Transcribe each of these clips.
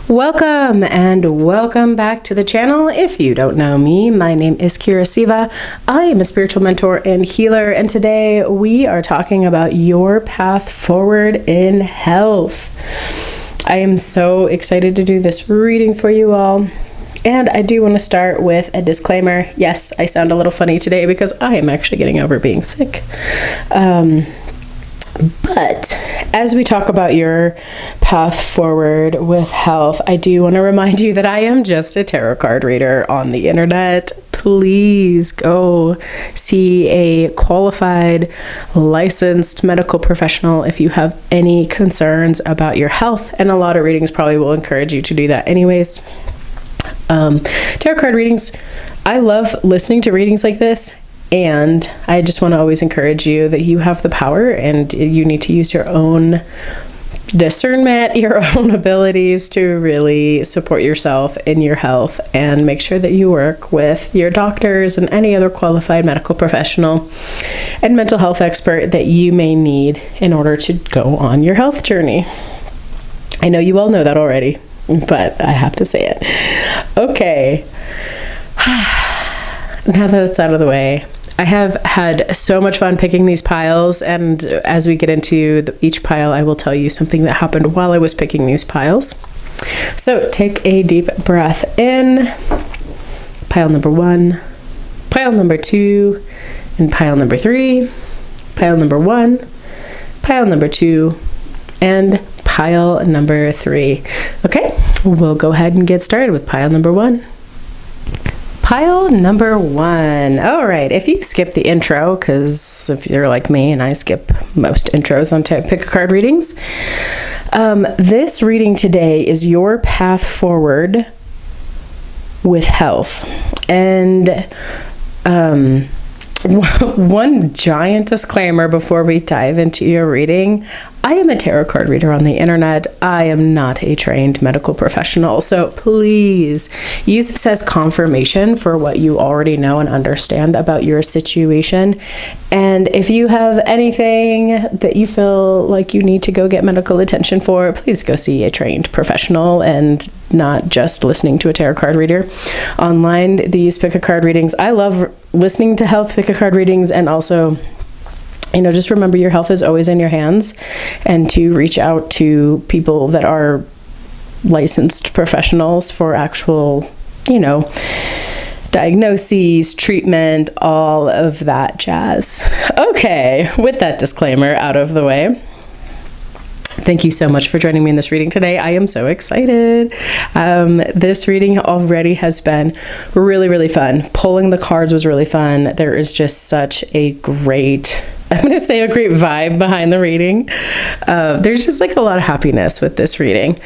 Welcome and welcome back to the channel. If you don't know me, my name is Kyra Siva. I am a spiritual mentor and healer, and today we are talking about your path forward in health. I am so excited to do this reading for you all. And I do want to start with a disclaimer. Yes, I sound a little funny today because I am actually getting over being sick. But as we talk about your path forward with health, I do want to remind you that I am just a tarot card reader on the internet. Please go see a qualified, licensed medical professional if you have any concerns about your health. And a lot of readings probably will encourage you to do that anyways. Tarot card readings, I love listening to readings like this. And I just want to always encourage you that you have the power and you need to use your own discernment, your own abilities to really support yourself in your health, and make sure that you work with your doctors and any other qualified medical professional and mental health expert that you may need in order to go on your health journey. I know you all know that already, but I have to say it. Okay. Now that it's out of the way, I have had so much fun picking these piles, and as we get into each pile, I will tell you something that happened while I was picking these piles. So take a deep breath in, pile number 1, pile number 2, and pile number 3, pile number 1, pile number 2, and pile number 3. Okay, we'll go ahead and get started with pile number 1. Pile number 1. All right, if you skip the intro, because if you're like me and I skip most intros on pick a card readings, this reading today is your path forward with health. And one giant disclaimer before we dive into your reading. I am a tarot card reader on the internet. I am not a trained medical professional, so please use this as confirmation for what you already know and understand about your situation. And if you have anything that you feel like you need to go get medical attention for, please go see a trained professional and not just listening to a tarot card reader online. These pick a card readings, I love listening to health pick a card readings, and also, just remember your health is always in your hands, and to reach out to people that are licensed professionals for actual, diagnoses, treatment, all of that jazz. Okay, with that disclaimer out of the way, thank you so much for joining me in this reading today. I am so excited. This reading already has been really, really fun. Pulling the cards was really fun. There is just such a great, I'm going to say a great vibe behind the reading. There's just like a lot of happiness with this reading.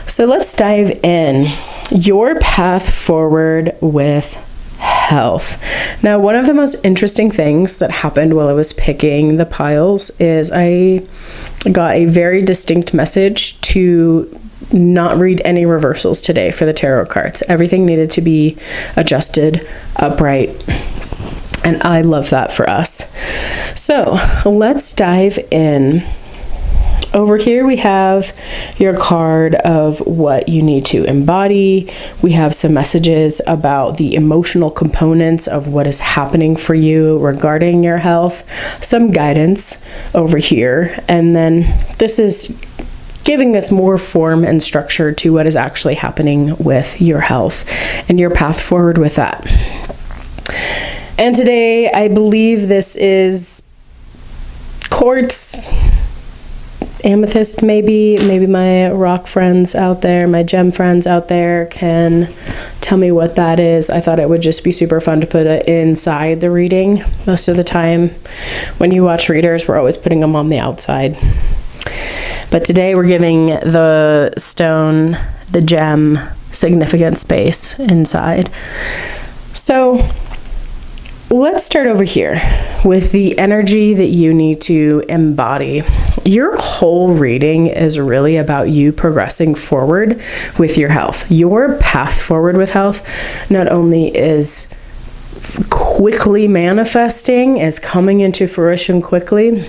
So let's dive in. Your path forward with health. Now, one of the most interesting things that happened while I was picking the piles is I got a very distinct message to not read any reversals today for the tarot cards. Everything needed to be adjusted upright. And I love that for us. So let's dive in. Over here we have your card of what you need to embody. We have some messages about the emotional components of what is happening for you regarding your health. Some guidance over here. And then this is giving us more form and structure to what is actually happening with your health and your path forward with that. And today, I believe this is quartz, amethyst maybe my rock friends out there, my gem friends out there can tell me what that is. I thought it would just be super fun to put it inside the reading. Most of the time, when you watch readers, we're always putting them on the outside. But today, we're giving the stone, the gem, significant space inside. So let's start over here with the energy that you need to embody. Your whole reading is really about you progressing forward with your health. Your path forward with health not only is quickly manifesting, is coming into fruition quickly,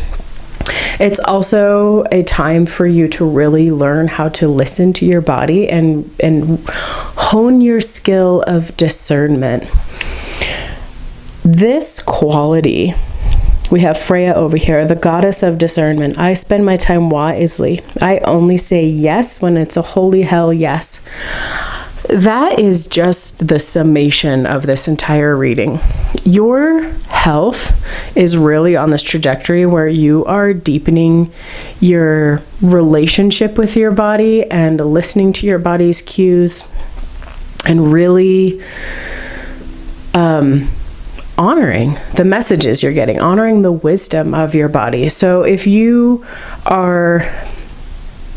It's also a time for you to really learn how to listen to your body and hone your skill of discernment. This quality, we have Freya over here, the goddess of discernment. I spend my time wisely. I only say yes when it's a holy hell yes. That is just the summation of this entire reading. Your health is really on this trajectory where you are deepening your relationship with your body and listening to your body's cues and really honoring the messages you're getting, honoring the wisdom of your body. So if you are,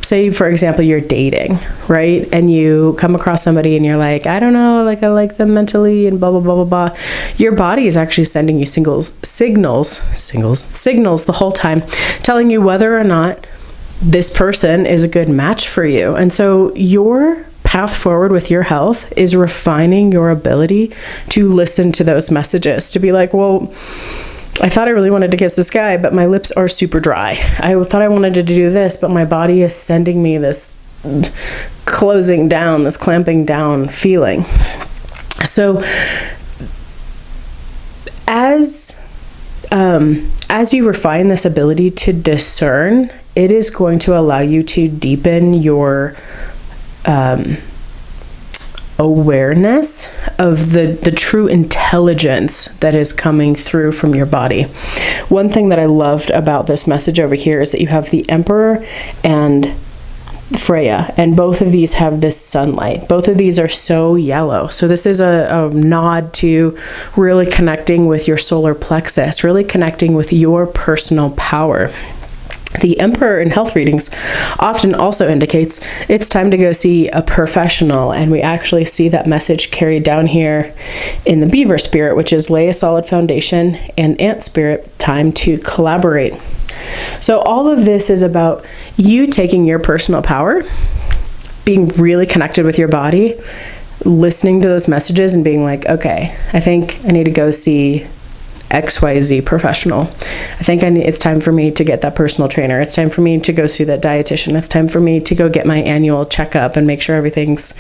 say, for example, you're dating, right? And you come across somebody and you're like, I don't know, like I like them mentally and blah, blah, blah, blah, blah. Your body is actually sending you signals the whole time, telling you whether or not this person is a good match for you. And so your path forward with your health is refining your ability to listen to those messages, to be like, well, I thought I really wanted to kiss this guy, but my lips are super dry. I thought I wanted to do this, but my body is sending me this closing down, this clamping down feeling. So as you refine this ability to discern, it is going to allow you to deepen your awareness of the true intelligence that is coming through from your body. One thing that I loved about this message over here is that you have the Emperor and Freya, and both of these have this sunlight. Both of these are so yellow. So this is a nod to really connecting with your solar plexus, really connecting with your personal power. The Emperor in health readings often also indicates it's time to go see a professional, and we actually see that message carried down here in the Beaver spirit, which is lay a solid foundation, and Ant spirit, time to collaborate. So all of this is about you taking your personal power, being really connected with your body, listening to those messages and being like, okay, I think I need to go see XYZ professional. I think it's time for me to get that personal trainer. It's time for me to go see that dietitian. It's time for me to go get my annual checkup and make sure everything's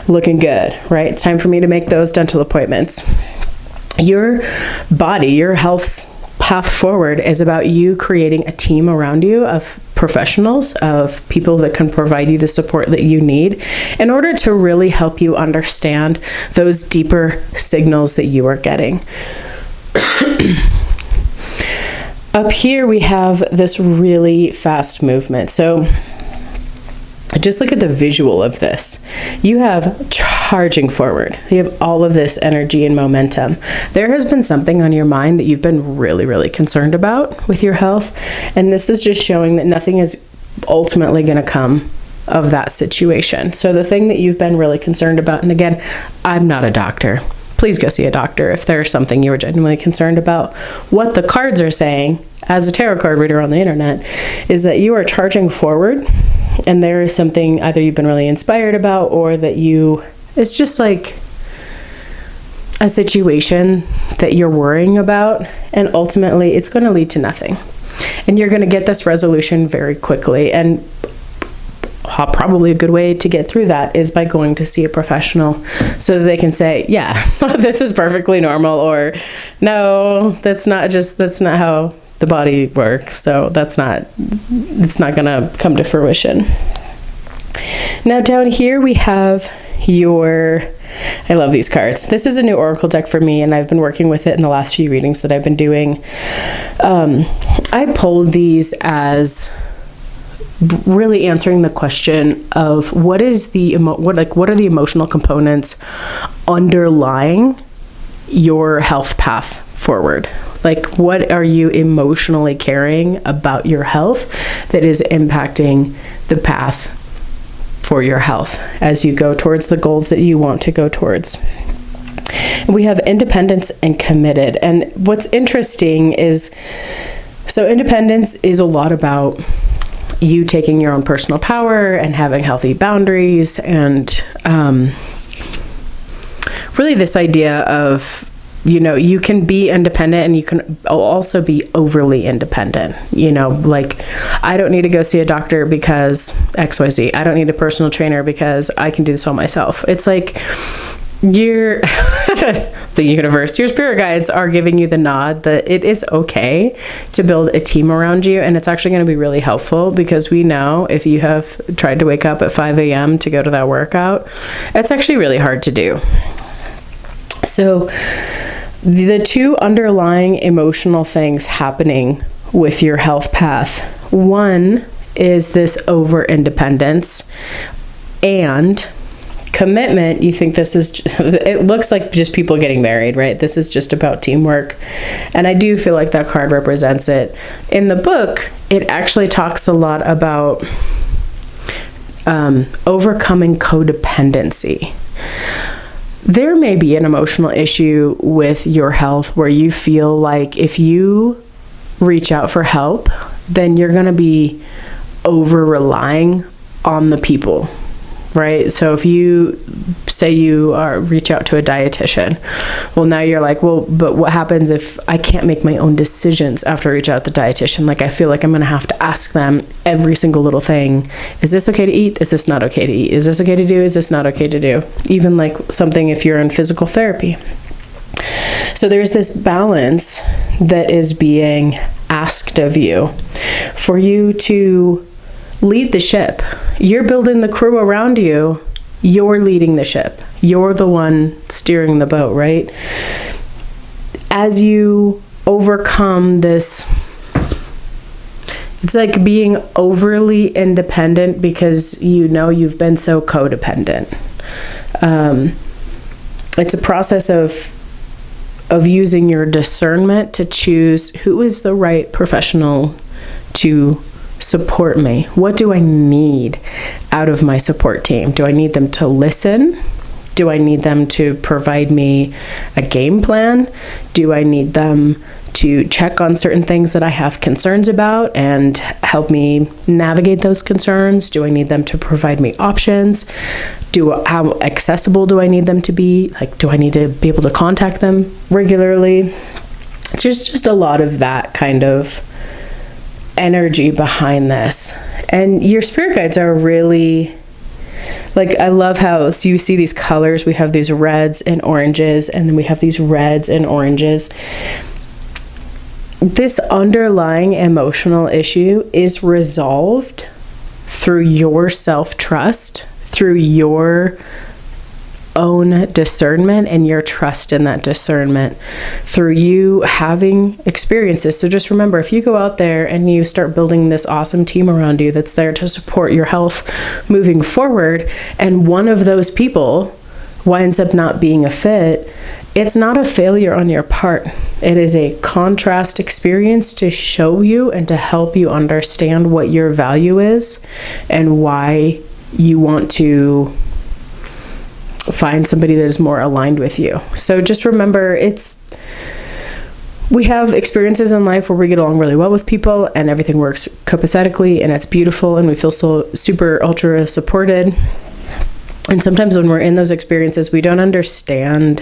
looking good, right? It's time for me to make those dental appointments. Your body, your health's path forward is about you creating a team around you of professionals, of people that can provide you the support that you need in order to really help you understand those deeper signals that you are getting. Up here we have this really fast movement. So just look at the visual of this. You have charging forward. You have all of this energy and momentum. There has been something on your mind that you've been really, really concerned about with your health. And this is just showing that nothing is ultimately going to come of that situation. So the thing that you've been really concerned about, and again, I'm not a doctor. Please go see a doctor if there's something you were genuinely concerned about. What the cards are saying, as a tarot card reader on the internet, is that you are charging forward, and there is something either you've been really inspired about, or that it's just like a situation that you're worrying about, and ultimately it's going to lead to nothing. And you're going to get this resolution very quickly. And probably a good way to get through that is by going to see a professional, so that they can say, yeah, this is perfectly normal, or no, that's not how the body works, so it's not gonna come to fruition. Now down here we have I love these cards. This is a new oracle deck for me, and I've been working with it in the last few readings that I've been doing. I pulled these as really answering the question of what are the emotional components underlying your health path forward. Like, what are you emotionally carrying about your health that is impacting the path for your health as you go towards the goals that you want to go towards? We have independence and committed. And what's interesting is, so independence is a lot about you taking your own personal power and having healthy boundaries, and really this idea of you can be independent and you can also be overly independent. Like, I don't need to go see a doctor because XYZ. I don't need a personal trainer because I can do this all myself. It's like the universe, your spirit guides are giving you the nod that it is okay to build a team around you. And it's actually going to be really helpful, because we know if you have tried to wake up at 5 a.m. to go to that workout, it's actually really hard to do. So the two underlying emotional things happening with your health path, one is this over independence and commitment. You think this is, it looks like just people getting married, right? This is just about teamwork. And I do feel like that card represents it. In the book, it actually talks a lot about overcoming codependency. There may be an emotional issue with your health where you feel like if you reach out for help, then you're going to be over relying on the people, right? So if you say you reach out to a dietitian, well, now you're like, well, but what happens if I can't make my own decisions after I reach out to the dietitian? Like, I feel like I'm going to have to ask them every single little thing. Is this okay to eat? Is this not okay to eat? Is this okay to do? Is this not okay to do? Even like something if you're in physical therapy. So there's this balance that is being asked of you for you to lead the ship. You're building the crew around you. You're leading the ship. You're the one steering the boat, right? As you overcome this, it's like being overly independent because you've been so codependent. It's a process of using your discernment to choose who is the right professional to support me. What do I need out of my support team? Do I need them to listen? Do I need them to provide me a game plan? Do I need them to check on certain things that I have concerns about and help me navigate those concerns? Do I need them to provide me options? How accessible do I need them to be? Like, do I need to be able to contact them regularly? It's just a lot of that kind of energy behind this. And your spirit guides are really, like, I love how, so you see these colors, we have these reds and oranges, and then we have these reds and oranges. This underlying emotional issue is resolved through your self-trust, through your own discernment and your trust in that discernment, through you having experiences. So just remember, if you go out there and you start building this awesome team around you that's there to support your health moving forward, and one of those people winds up not being a fit, it's not a failure on your part. It is a contrast experience to show you and to help you understand what your value is and why you want to find somebody that is more aligned with you. So just remember, we have experiences in life where we get along really well with people and everything works copacetically and it's beautiful and we feel so super ultra supported. And sometimes when we're in those experiences, we don't understand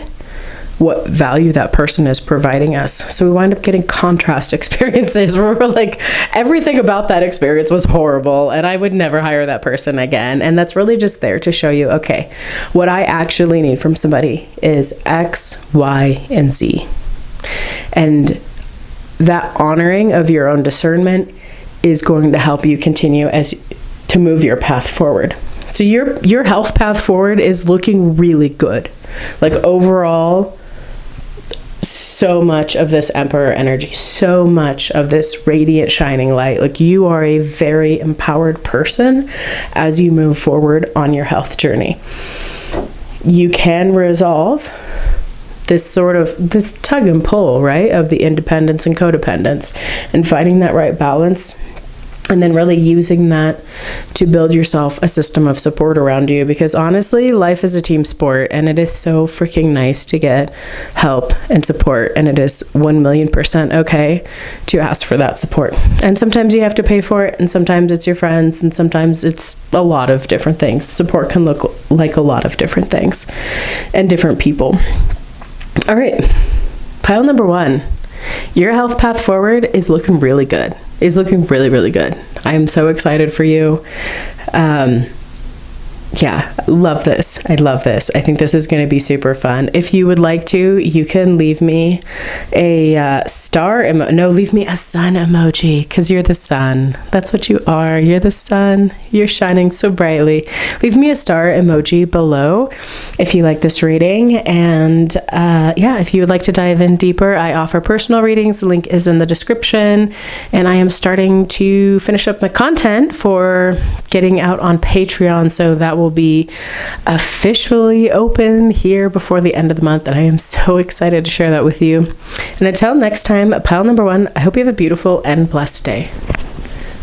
what value that person is providing us. So we wind up getting contrast experiences where we're like, everything about that experience was horrible and I would never hire that person again. And that's really just there to show you, okay, what I actually need from somebody is X, Y, and Z. And that honoring of your own discernment is going to help you continue to move your path forward. So your health path forward is looking really good. Like, overall, so much of this Emperor energy, so much of this radiant shining light. Like, you are a very empowered person as you move forward on your health journey. You can resolve this tug and pull, right, of the independence and codependence, and finding that right balance. And then really using that to build yourself a system of support around you. Because honestly, life is a team sport and it is so freaking nice to get help and support. And it is 1,000,000% okay to ask for that support. And sometimes you have to pay for it, and sometimes it's your friends, and sometimes it's a lot of different things. Support can look like a lot of different things and different people. All right. Pile number 1. Your health path forward is looking really good. It's looking really, really good. I am so excited for you. Yeah, love this. I love this. I think this is going to be super fun. If you would like to, you can leave me a leave me a sun emoji, because you're the sun. That's what you are. You're the sun. You're shining so brightly. Leave me a star emoji below if you like this reading. And if you would like to dive in deeper, I offer personal readings. The link is in the description. And I am starting to finish up my content for getting out on Patreon. So that will be officially open here before the end of the month, and I am so excited to share that with you. And until next time, pile number 1, I hope you have a beautiful and blessed day.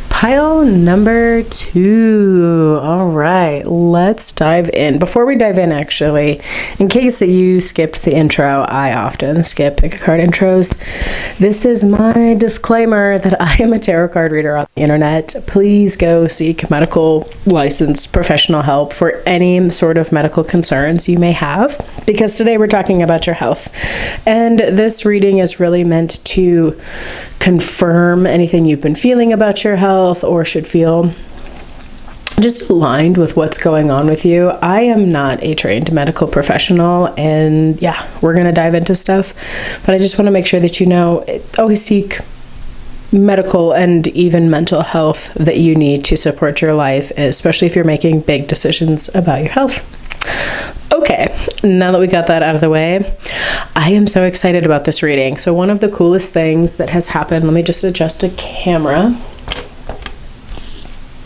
Pile number 2. All right, let's dive in. Before we dive in, actually, in case that you skipped the intro, I often skip pick a card intros. This is my disclaimer that I am a tarot card reader on the internet. Please go seek medical licensed professional help for any sort of medical concerns you may have, because today we're talking about your health. And this reading is really meant to confirm anything you've been feeling about your health or should feel just aligned with what's going on with you. I am not a trained medical professional, and we're going to dive into stuff, but I just want to make sure that you know, always seek medical and even mental health that you need to support your life, especially if you're making big decisions about your health. Okay, now that we got that out of the way, I am so excited about this reading. So one of the coolest things that has happened, let me just adjust a camera.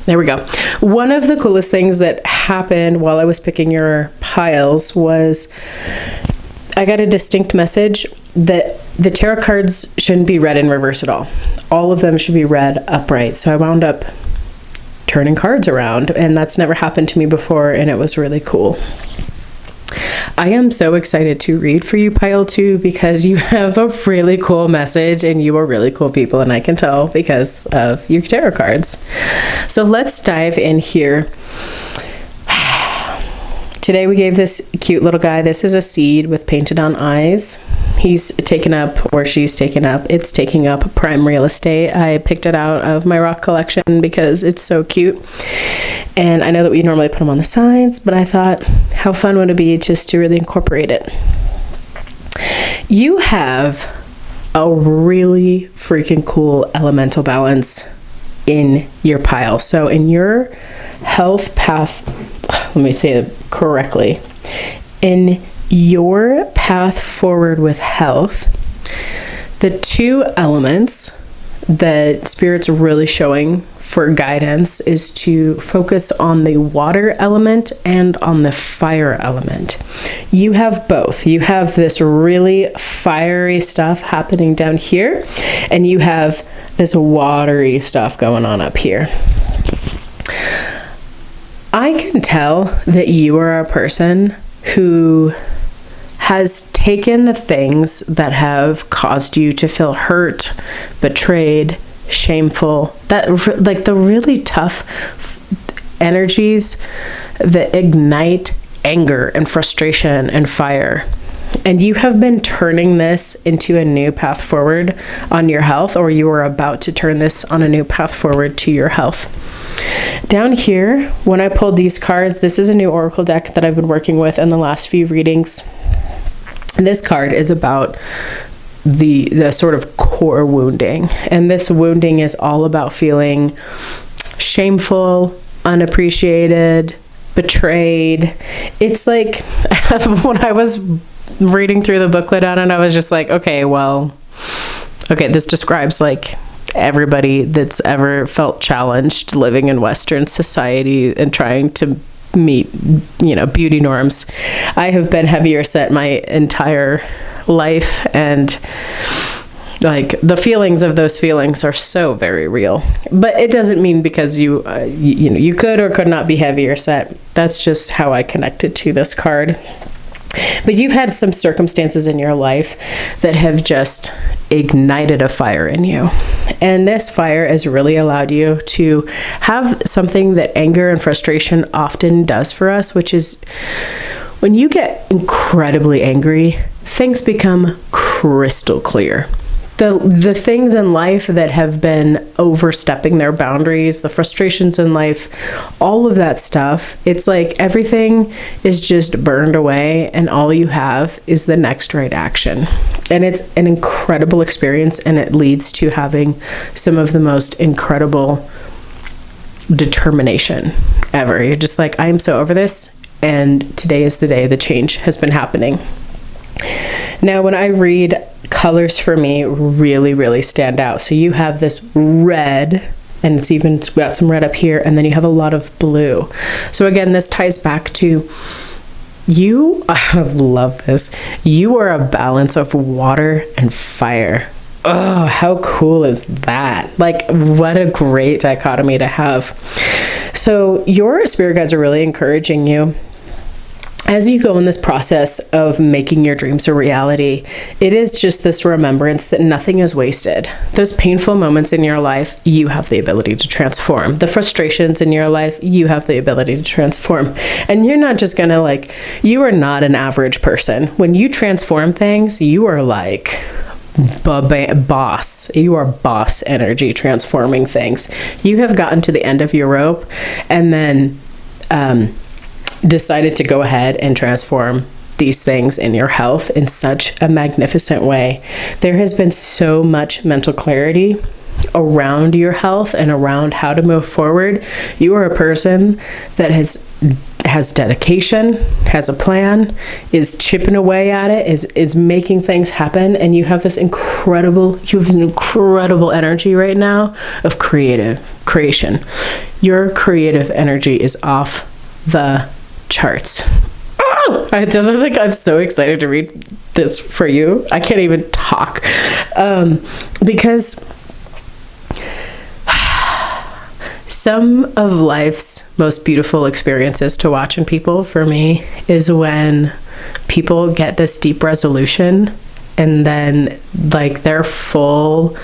There we go. One of the coolest things that happened while I was picking your piles was I got a distinct message that the tarot cards shouldn't be read in reverse at all. All of them should be read upright. So I wound up turning cards around, and that's never happened to me before, and it was really cool. I am so excited to read for you, pile 2, because you have a really cool message and you are really cool people, and I can tell because of your tarot cards. So let's dive in here. Today we gave this cute little guy, this is a seed with painted on eyes. He's taken up, or she's taken up, it's taking up prime real estate. I picked it out of my rock collection because it's so cute. And I know that we normally put them on the sides, but I thought, how fun would it be just to really incorporate it? You have a really freaking cool elemental balance in your pile. So in your health path, let me say it correctly, in your path forward with health, the 2 elements that Spirit's really showing for guidance is to focus on the water element and on the fire element. You have both. You have this really fiery stuff happening down here, and you have this watery stuff going on up here. I can tell that you are a person who has taken the things that have caused you to feel hurt, betrayed, shameful, that like the really tough energies that ignite anger and frustration and fire. And you have been turning this into a new path forward on your health, or you are about to turn this on a new path forward to your health. Down here, when I pulled these cards, this is a new oracle deck that I've been working with in the last few readings. This card is about the sort of core wounding, and this wounding is all about feeling shameful, unappreciated, betrayed. It's like when I was reading through the booklet on it, I was just like, okay, this describes like everybody that's ever felt challenged living in Western society and trying to meet, beauty norms. I have been heavier set my entire life, and like the feelings of those feelings are so very real. But it doesn't mean because you could or could not be heavier set. That's just how I connected to this card. But you've had some circumstances in your life that have just ignited a fire in you. And this fire has really allowed you to have something that anger and frustration often does for us, which is when you get incredibly angry, things become crystal clear. The things in life that have been overstepping their boundaries, the frustrations in life, all of that stuff, it's like everything is just burned away and all you have is the next right action. And it's an incredible experience, and it leads to having some of the most incredible determination ever. You're just like, I am so over this, and today is the day the change has been happening. Now, when I read, colors for me really, really stand out. So you have this red, and it's got some red up here, and then you have a lot of blue. So again, this ties back to you. I love this. You are a balance of water and fire. Oh, how cool is that? Like, what a great dichotomy to have. So your spirit guides are really encouraging you as you go in this process of making your dreams a reality. It is just this remembrance that nothing is wasted. Those painful moments in your life, you have the ability to transform. The frustrations in your life, you have the ability to transform. And you're not just gonna you are not an average person. When you transform things, you are like boss. You are boss energy transforming things. You have gotten to the end of your rope and then decided to go ahead and transform these things in your health in such a magnificent way. There has been so much mental clarity around your health and around how to move forward. You are a person that has dedication, has a plan, is chipping away at it, is making things happen, and you have an incredible energy right now of creation. Your creative energy is off the charts. I just think I'm so excited to read this for you. I can't even talk because some of life's most beautiful experiences to watch in people for me is when people get this deep resolution and then their full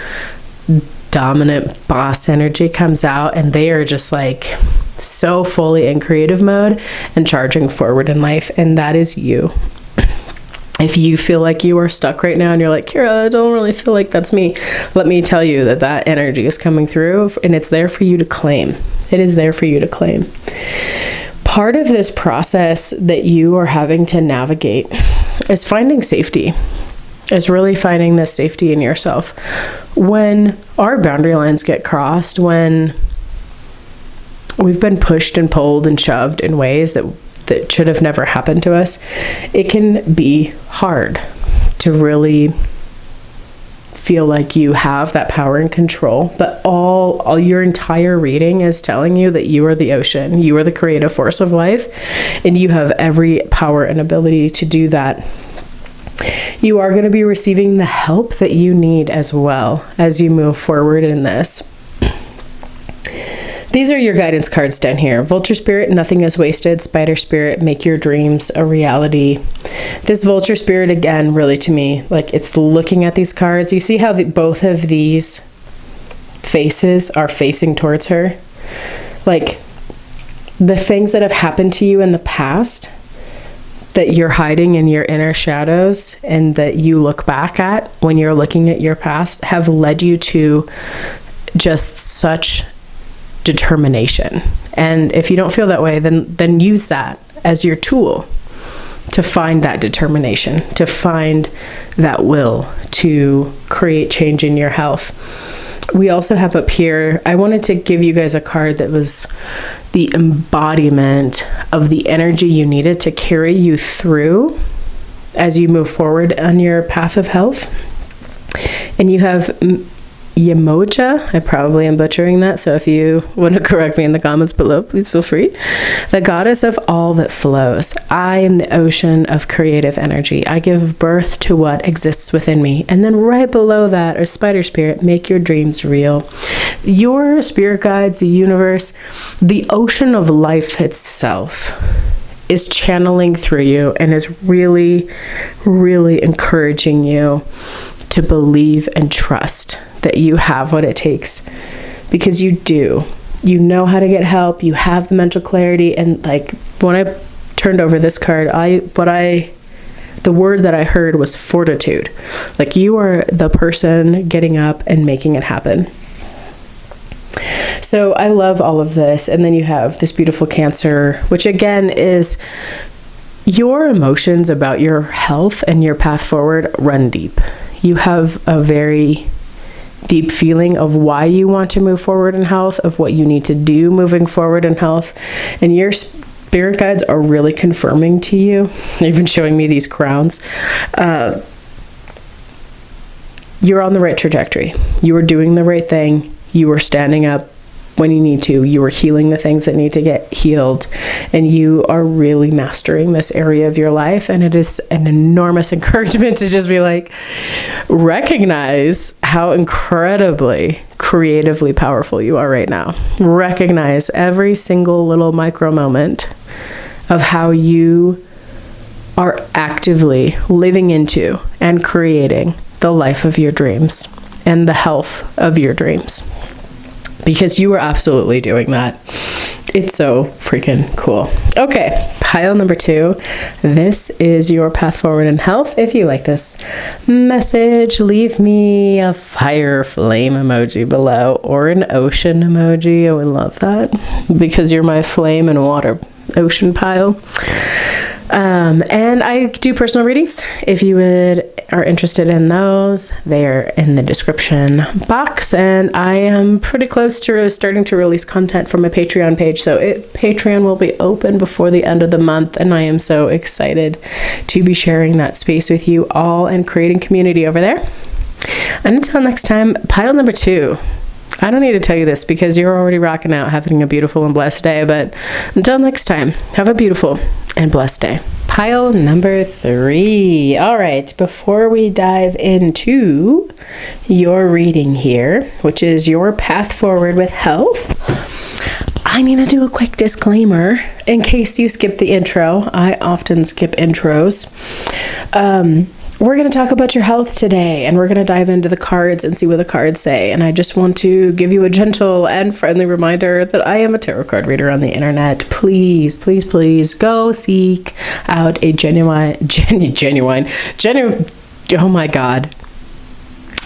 dominant boss energy comes out and they are just so fully in creative mode and charging forward in life. And that is you. If you feel like you are stuck right now and you're like, Kyra, I don't really feel like that's me, let me tell you that energy is coming through and it's there for you to claim. It is there for you to claim. Part of this process that you are having to navigate is finding safety. Is really finding this safety in yourself. When our boundary lines get crossed, when we've been pushed and pulled and shoved in ways that should have never happened to us, it can be hard to really feel like you have that power and control. But all your entire reading is telling you that you are the ocean, you are the creative force of life, and you have every power and ability to do that. You are going to be receiving the help that you need as well as you move forward in this. These are your guidance cards down here. Vulture Spirit, nothing is wasted. Spider Spirit, make your dreams a reality. This Vulture Spirit, again, really to me, it's looking at these cards. You see how both of these faces are facing towards her? The things that have happened to you in the past that you're hiding in your inner shadows and that you look back at when you're looking at your past have led you to just such determination. And if you don't feel that way, then use that as your tool to find that determination, to find that will to create change in your health. We also have up here, I wanted to give you guys a card that was the embodiment of the energy you needed to carry you through as you move forward on your path of health. And you have Yemoja, I probably am butchering that, so if you want to correct me in the comments below, please feel free. The goddess of all that flows. I am the ocean of creative energy. I give birth to what exists within me. And then right below that are Spider Spirit, make your dreams real. Your spirit guides, the universe, the ocean of life itself is channeling through you and is really, really encouraging you to believe and trust that you have what it takes, because you do. You know how to get help. You have the mental clarity. And when I turned over this card, the the word that I heard was fortitude. Like, you are the person getting up and making it happen. So I love all of this. And then you have this beautiful Cancer, which again is your emotions about your health and your path forward run deep. You have a very deep feeling of why you want to move forward in health, of what you need to do moving forward in health. And your spirit guides are really confirming to you, even showing me these crowns. You're on the right trajectory. You are doing the right thing. You are standing up when you need to. You are healing the things that need to get healed. And you are really mastering this area of your life. And it is an enormous encouragement to just be like, recognize how incredibly creatively powerful you are right now. Recognize every single little micro moment of how you are actively living into and creating the life of your dreams and the health of your dreams. Because you are absolutely doing that. It's so freaking cool. Okay, pile number 2. This is your path forward in health. If you like this message, leave me a fire flame emoji below or an ocean emoji. I would love that because you're my flame and water ocean pile. And I do personal readings. If you are interested in those, they are in the description box. And I am pretty close to starting to release content from my Patreon page. So Patreon will be open before the end of the month. And I am so excited to be sharing that space with you all and creating community over there. And until next time, pile number 2. I don't need to tell you this because you're already rocking out, having a beautiful and blessed day. But until next time, have a beautiful and blessed day. Pile number 3. All right, before we dive into your reading here, which is your path forward with health, I need to do a quick disclaimer in case you skip the intro. I often skip intros. We're going to talk about your health today, and we're going to dive into the cards and see what the cards say. And I just want to give you a gentle and friendly reminder that I am a tarot card reader on the internet. Please, please, please go seek out a oh my God,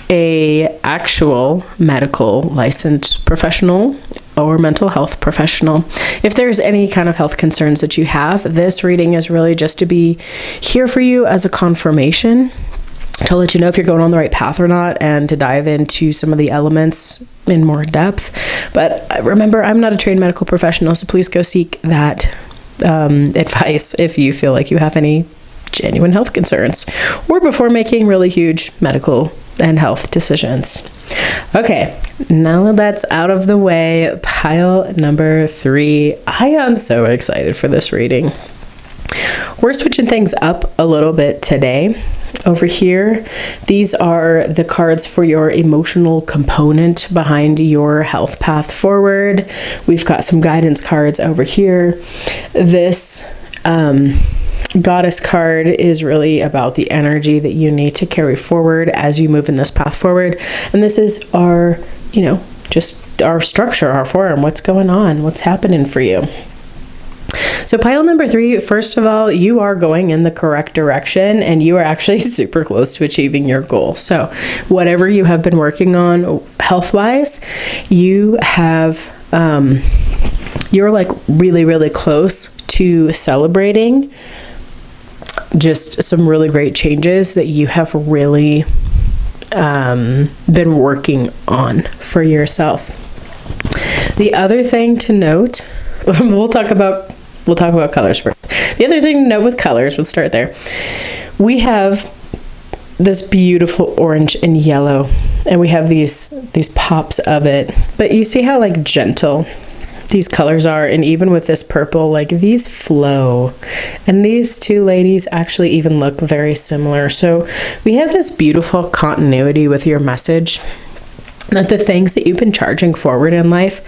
a actual medical licensed professional or mental health professional. If there's any kind of health concerns that you have, this reading is really just to be here for you as a confirmation, to let you know if you're going on the right path or not, and to dive into some of the elements in more depth. But remember, I'm not a trained medical professional, so please go seek that advice if you feel like you have any genuine health concerns or before making really huge medical and health decisions. Okay, now that that's out of the way, pile number 3. I am so excited for this reading. We're switching things up a little bit today. Over here, these are the cards for your emotional component behind your health path forward. We've got some guidance cards over here. This Goddess card is really about the energy that you need to carry forward as you move in this path forward. And this is our, just our structure, our form, what's going on, what's happening for you. So pile number 3, first of all, you are going in the correct direction and you are actually super close to achieving your goal. So whatever you have been working on health-wise, you have, you're like really, really close to celebrating just some really great changes that you have really been working on for yourself. The other thing to note, we'll talk about colors first. The other thing to note with colors, we'll start there. We have this beautiful orange and yellow, and we have these pops of it. But you see how like gentle these colors are, and even with this purple, like these flow, and these two ladies actually even look very similar. So we have this beautiful continuity with your message that the things that you've been charging forward in life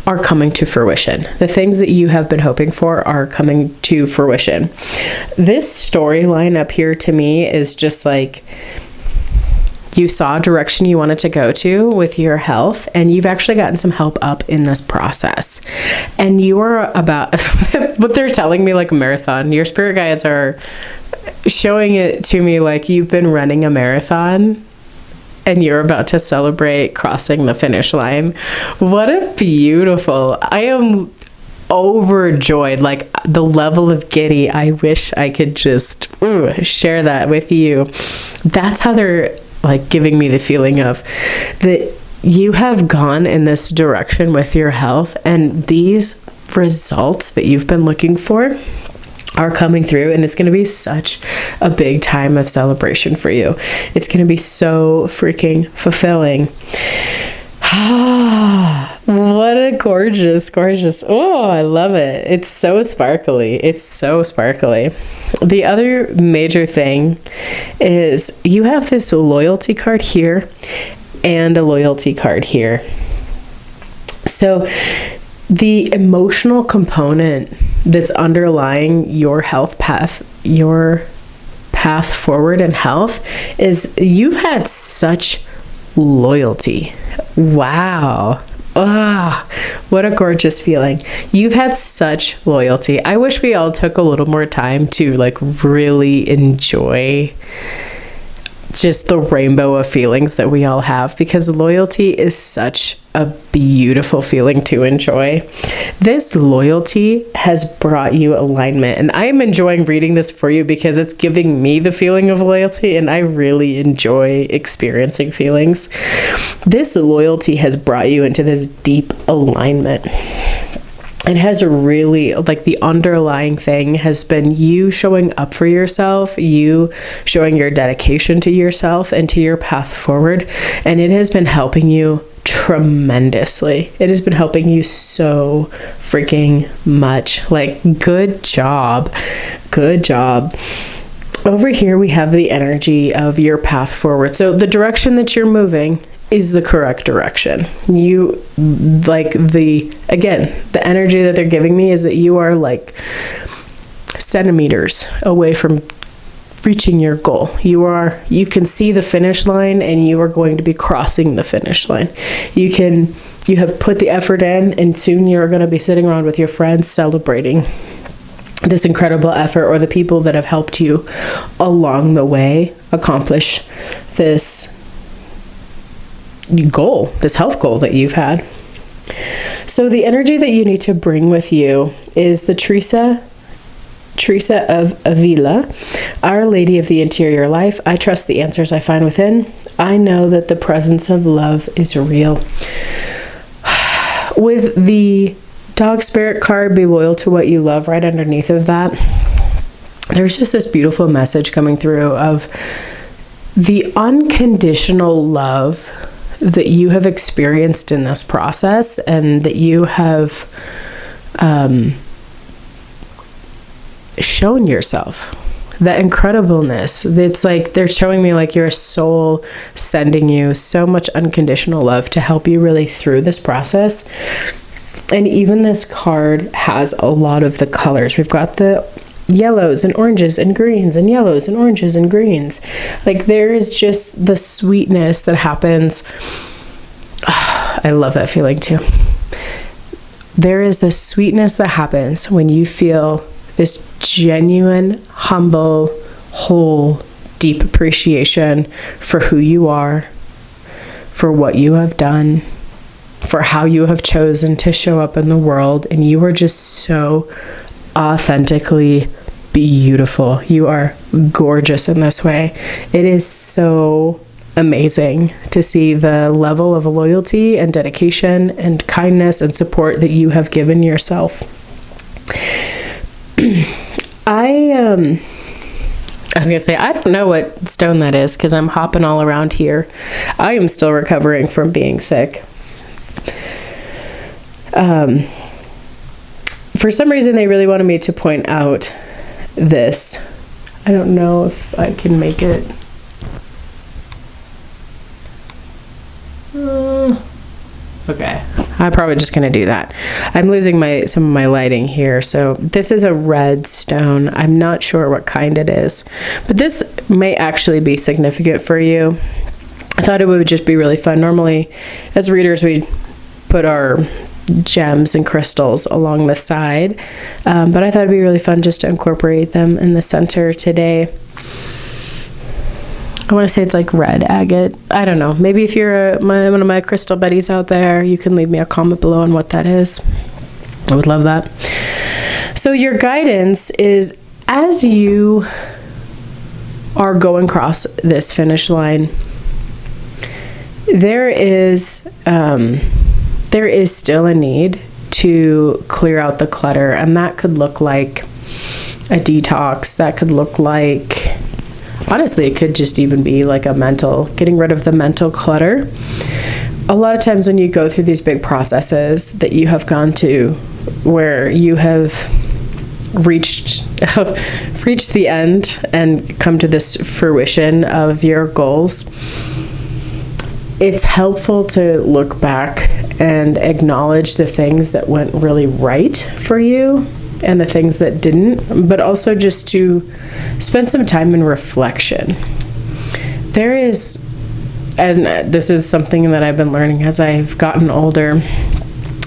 are coming to fruition. The things that you have been hoping for are coming to fruition. This storyline up here to me is just like You saw a direction you wanted to go to with your health, and you've actually gotten some help up in this process. And you are about, what they're telling me, like a marathon. Your spirit guides are showing it to me like you've been running a marathon and you're about to celebrate crossing the finish line. What a beautiful, I am overjoyed, like the level of giddy. I wish I could just share that with you. That's how they're like giving me the feeling of that you have gone in this direction with your health, and these results that you've been looking for are coming through, and it's going to be such a big time of celebration for you. It's going to be so freaking fulfilling. What a gorgeous, oh, I love it. It's so sparkly. It's so sparkly. The other major thing is you have this loyalty card here and a loyalty card here. So the emotional component that's underlying your health path, your path forward in health, is you've had such loyalty. Wow. Ah, what a gorgeous feeling. You've had such loyalty. I wish we all took a little more time to like really enjoy just the rainbow of feelings that we all have, because loyalty is such a beautiful feeling to enjoy. This loyalty has brought you alignment, and I am enjoying reading this for you because it's giving me the feeling of loyalty, and I really enjoy experiencing feelings. This loyalty has brought you into this deep alignment. It has really, like, the underlying thing has been you showing up for yourself, you showing your dedication to yourself and to your path forward, and it has been helping you tremendously. It has been helping you so freaking much. Like, good job. Good job. Over here, we have the energy of your path forward. So the direction that you're moving is the correct direction. You, like, the energy that they're giving me is that you are like centimeters away from reaching your goal. You can see the finish line, and you are going to be crossing the finish line. You have put the effort in, and soon you're going to be sitting around with your friends celebrating this incredible effort, or the people that have helped you along the way accomplish this goal, this health goal that you've had. So the energy that you need to bring with you is the Teresa of Avila, Our Lady of the Interior Life. I trust the answers I find within. I know that the presence of love is real. With the dog spirit card, be loyal to what you love, right underneath of that, there's just this beautiful message coming through of the unconditional love that you have experienced in this process, and that you have shown yourself. That incredibleness. It's like they're showing me like your soul sending you so much unconditional love to help you really through this process. And even this card has a lot of the colors. We've got the yellows and oranges and greens, and yellows and oranges and greens. Like, there is just the sweetness that happens. I love that feeling too. There is a sweetness that happens when you feel this genuine, humble, whole, deep appreciation for who you are, for what you have done, for how you have chosen to show up in the world, and you are just so authentically beautiful. You are gorgeous in this way. It is so amazing to see the level of loyalty and dedication and kindness and support that you have given yourself. I was gonna say, I don't know what stone that is because I'm hopping all around here. I am still recovering from being sick. For some reason, they really wanted me to point out this. I don't know if I can make it. Okay, I'm probably just going to do that. I'm losing some of my lighting here. So this is a red stone. I'm not sure what kind it is, but this may actually be significant for you. I thought it would just be really fun. Normally, as readers, we put our gems and crystals along the side, but I thought it'd be really fun just to incorporate them in the center today. I want to say it's like red agate. I don't know. Maybe if you're one of my crystal buddies out there, you can leave me a comment below on what that is. I would love that. So your guidance is, as you are going across this finish line, there is still a need to clear out the clutter, and that could look like a detox. That could look like, honestly, it could just even be like getting rid of the mental clutter. A lot of times when you go through these big processes that you have gone to, where you have reached the end and come to this fruition of your goals, it's helpful to look back and acknowledge the things that went really right for you and the things that didn't, but also just to spend some time in reflection. There is, and this is something that I've been learning as I've gotten older,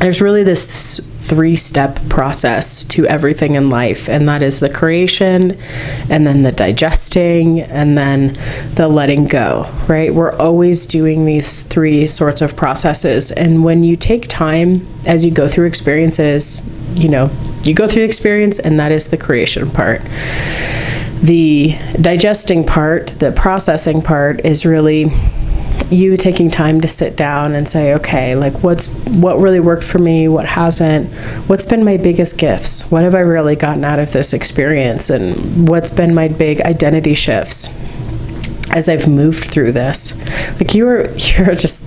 there's really this 3-step process to everything in life, and that is the creation, and then the digesting, and then the letting go, right? We're always doing these 3 sorts of processes, and when you take time as you go through experiences, you go through the experience, and that is the creation part. The digesting part, the processing part, is really you taking time to sit down and say, okay, like what really worked for me, what hasn't, what's been my biggest gifts, what have I really gotten out of this experience, and what's been my big identity shifts as I've moved through this. Like you're just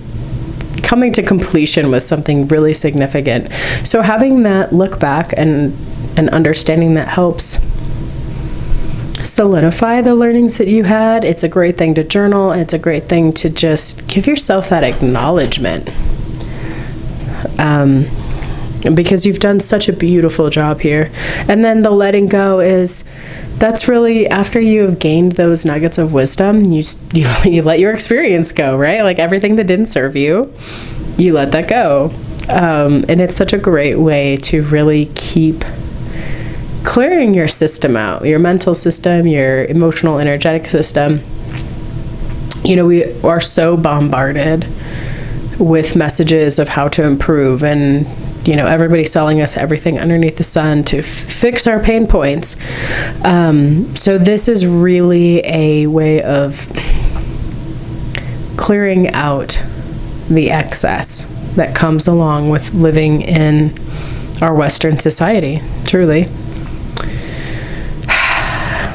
coming to completion with something really significant. So having that look back and understanding that helps solidify the learnings that you had. It's a great thing to journal. It's a great thing to just give yourself that acknowledgement, because you've done such a beautiful job here. And then the letting go that's really after you have gained those nuggets of wisdom, you let your experience go, right? Like everything that didn't serve you, you let that go. And it's such a great way to really keep clearing your system out, your mental system, your emotional, energetic system. We are so bombarded with messages of how to improve, and everybody's selling us everything underneath the sun to fix our pain points. So this is really a way of clearing out the excess that comes along with living in our Western society, truly.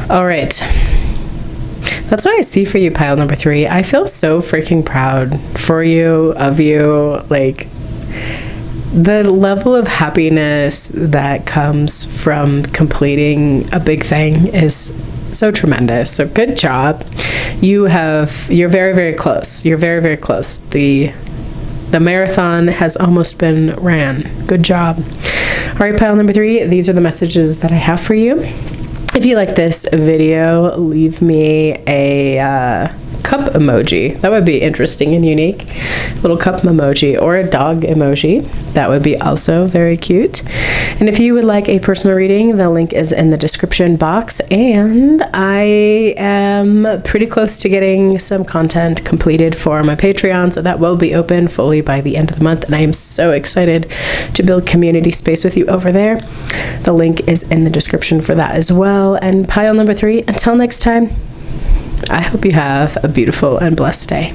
All right. That's what I see for you, pile number 3. I feel so freaking proud for you, of you. Like, the level of happiness that comes from completing a big thing is so tremendous. So good job. You're very, very close. You're very, very close. The marathon has almost been ran. Good job. All right, pile number 3. These are the messages that I have for you. If you like this video, leave me a cup emoji. That would be interesting and unique. Little cup emoji or a dog emoji. That would be also very cute. And if you would like a personal reading, the link is in the description box. And I am pretty close to getting some content completed for my Patreon, so that will be open fully by the end of the month. And I am so excited to build community space with you over there. The link is in the description for that as well. And pile number 3, until next time, I hope you have a beautiful and blessed day.